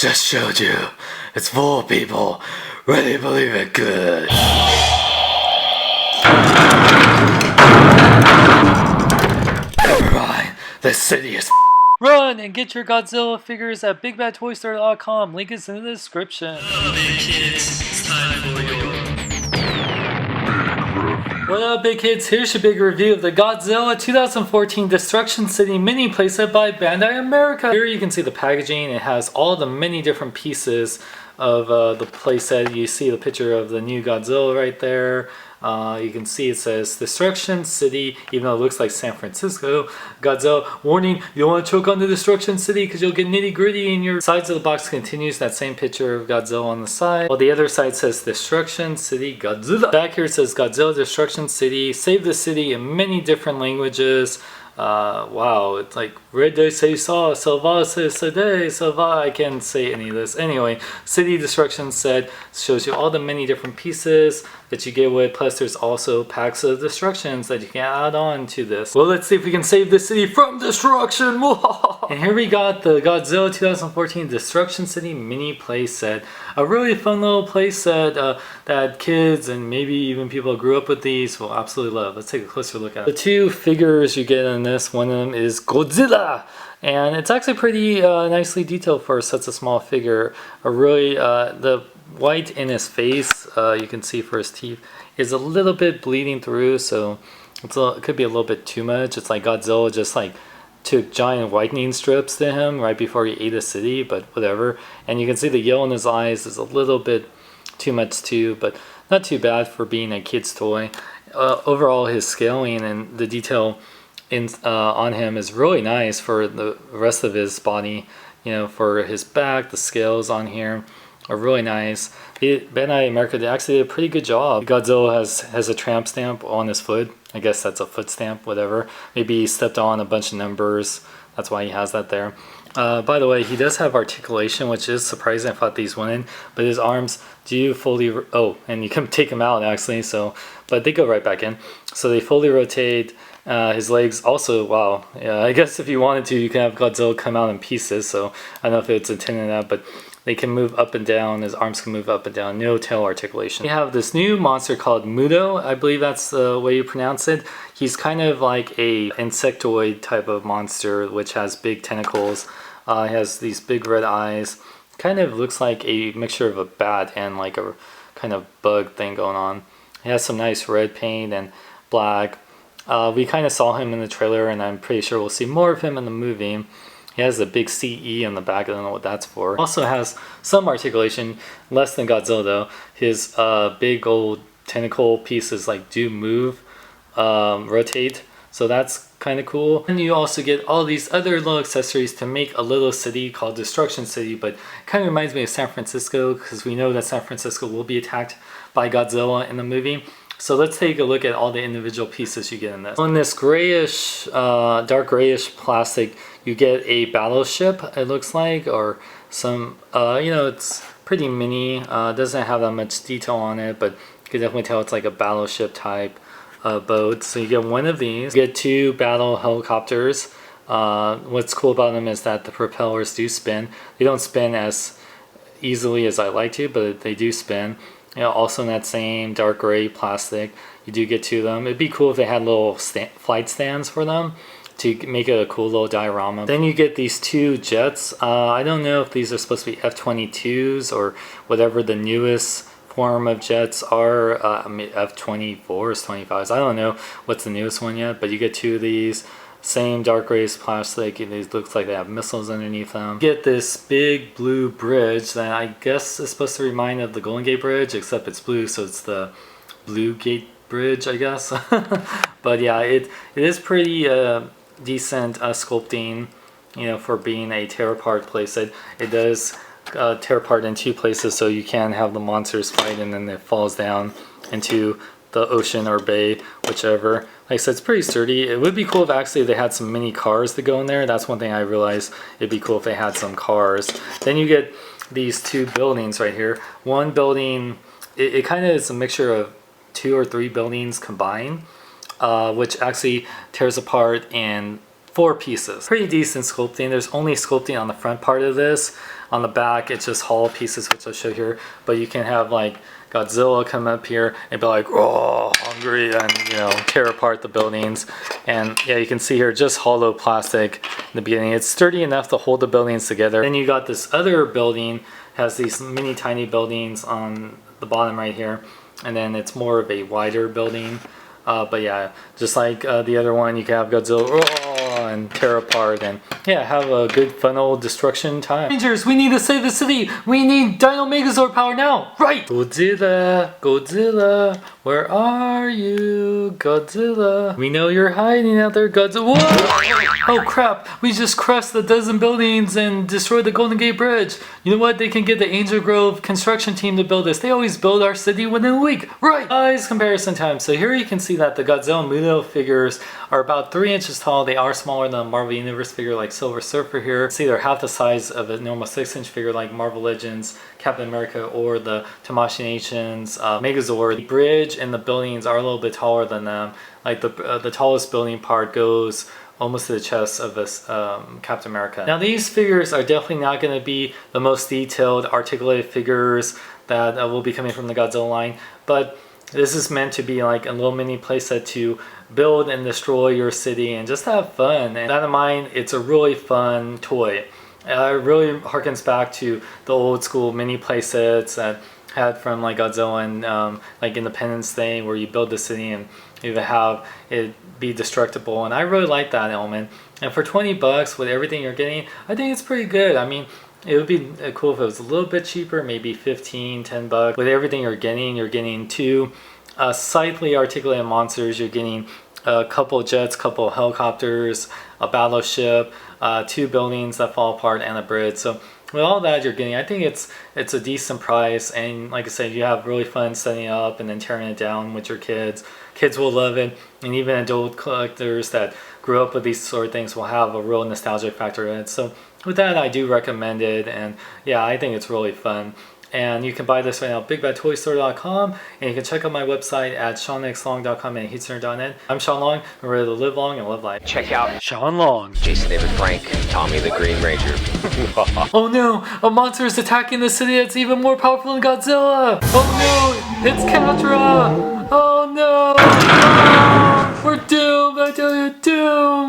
Just showed you. It's full of people. Really believe it good. Never mind. This city is Run and get your Godzilla figures at BigBadToyStore.com. Link is in the description. Hello, big kids. It's time for your What up, big kids? Here's your big review of the Godzilla 2014 Destruction City mini playset by Bandai America. Here you can see the packaging. It has all the many different pieces of the playset. You see the picture of the new Godzilla right there. You can see it says Destruction City, even though it looks like San Francisco. Godzilla, warning, you don't want to choke on the Destruction City because you'll get nitty gritty. And your sides of the box continues that same picture of Godzilla on the side. While the other side says Destruction City Godzilla. Back here it says Godzilla Destruction City, save the city in many different languages. Wow, it's like Red Day say saw, Salva says today, Salva, I can't say any of this. Anyway, City Destruction said shows you all the many different pieces that you get with, plus there's also packs of destructions that you can add on to this. Well, let's see if we can save the city from destruction. And here we got the Godzilla 2014 Destruction City mini playset. A really fun little playset that kids and maybe even people who grew up with these will absolutely love. Let's take a closer look at it. The two figures you get in this, one of them is Godzilla. And it's actually pretty nicely detailed for such a small figure. A really, the white in his face, you can see for his teeth, is a little bit bleeding through, so it could be a little bit too much. It's like Godzilla just like took giant whitening strips to him right before he ate a city, but whatever. And you can see the yellow in his eyes is a little bit too much too, but not too bad for being a kid's toy. Overall, his scaling and the detail on him is really nice for the rest of his body. You know, for his back, the scales on here are really nice. Bandai America, they actually did a pretty good job. Godzilla has a tramp stamp on his foot. I guess that's a foot stamp, whatever. Maybe he stepped on a bunch of numbers. That's why he has that there. By the way, he does have articulation, which is surprising. I thought these went in, but his arms do fully, and you can take them out actually, so, but they go right back in. So they fully rotate. His legs also, wow, yeah, I guess if you wanted to, you can have Godzilla come out in pieces, so I don't know if it's intended that, but they can move up and down, his arms can move up and down, no tail articulation. We have this new monster called Mudo, I believe that's the way you pronounce it. He's kind of like a insectoid type of monster, which has big tentacles. He has these big red eyes, kind of looks like a mixture of a bat and like a kind of bug thing going on. He has some nice red paint and black. We kind of saw him in the trailer, and I'm pretty sure we'll see more of him in the movie. He has a big CE on the back. I don't know what that's for. Also has some articulation, less than Godzilla though. His big old tentacle pieces like do move, rotate. So that's kind of cool. And you also get all these other little accessories to make a little city called Destruction City, but kind of reminds me of San Francisco because we know that San Francisco will be attacked by Godzilla in the movie. So let's take a look at all the individual pieces you get in this. On this grayish, dark grayish plastic, you get a battleship, it looks like, or some, you know, it's pretty mini, doesn't have that much detail on it, but you can definitely tell it's like a battleship type boat. So you get one of these. You get two battle helicopters. What's cool about them is that the propellers do spin. They don't spin as easily as I like to, but they do spin. You know, also in that same dark gray plastic, you do get two of them. It'd be cool if they had little flight stands for them to make it a cool little diorama. Then you get these two jets. I don't know if these are supposed to be F-22s or whatever the newest form of jets are. F-24s, 25s. I don't know what's the newest one yet, but you get two of these. Same dark grayish plastic, and it looks like they have missiles underneath them. You get this big blue bridge that I guess is supposed to remind of the Golden Gate Bridge, except it's blue, so it's the Blue Gate Bridge, I guess. But yeah, it is pretty decent sculpting, you know, for being a tear apart playset. It does tear apart in two places, so you can have the monsters fight and then it falls down into the ocean or bay, whichever. Like I said, it's pretty sturdy. It would be cool if actually they had some mini cars to go in there. That's one thing I realized. It'd be cool if they had some cars. Then you get these two buildings right here. One building, it kind of is a mixture of 2 or 3 buildings combined, which actually tears apart and 4 pieces. Pretty decent sculpting. There's only sculpting on the front part of this. On the back, it's just hollow pieces, which I'll show here. But you can have like Godzilla come up here and be like, oh, hungry, and you know, tear apart the buildings. And yeah, you can see here just hollow plastic in the beginning. It's sturdy enough to hold the buildings together. Then you got this other building, has these mini tiny buildings on the bottom right here. And then it's more of a wider building. But yeah, just like the other one, you can have Godzilla and tear apart and yeah, have a good funnel destruction time. Rangers, we need to save the city. We need Dino Megazord power now. Right. Godzilla, Godzilla, where are you, Godzilla? We know you're hiding out there, Godzilla. Whoa! Oh crap, we just crushed a dozen buildings and destroyed the Golden Gate Bridge. You know what? They can get the Angel Grove construction team to build this. They always build our city within a week. Right. Size comparison time. So here you can see that the Godzilla Muto figures are about 3 inches tall. They are smaller than a Marvel Universe figure like Silver Surfer here. See, they're half the size of a normal 6-inch figure like Marvel Legends, Captain America, or the Tamashii Nations Megazord. The bridge and the buildings are a little bit taller than them. Like the tallest building part goes almost to the chest of this Captain America. Now these figures are definitely not going to be the most detailed articulated figures that will be coming from the Godzilla line, but this is meant to be like a little mini playset to build and destroy your city and just have fun. And that in mind, it's a really fun toy. It really harkens back to the old school mini playsets that had from like Godzilla and like Independence Day, where you build the city and you have it be destructible. And I really like that element. And for 20 bucks with everything you're getting, I think it's pretty good. I mean, it would be cool if it was a little bit cheaper, maybe 15, 10 bucks. With everything you're getting 2 slightly articulated monsters. You're getting a couple jets, couple helicopters, a battleship, 2 buildings that fall apart, and a bridge. So with all that you're getting, I think it's a decent price. And like I said, you have really fun setting it up and then tearing it down with your kids. Kids will love it, and even adult collectors that grew up with these sort of things will have a real nostalgic factor in it. So with that, I do recommend it, and yeah, I think it's really fun. And you can buy this right now at BigBadToyStore.com, and you can check out my website at SeanXLong.com and HeatCenter.net. I'm Sean Long. I'm ready to live long and live life. Check out Sean Long. Jason David Frank, Tommy the Green Ranger. Oh no, a monster is attacking the city that's even more powerful than Godzilla. Oh no, it's Katra. Oh no, we're doomed. I tell you, doomed.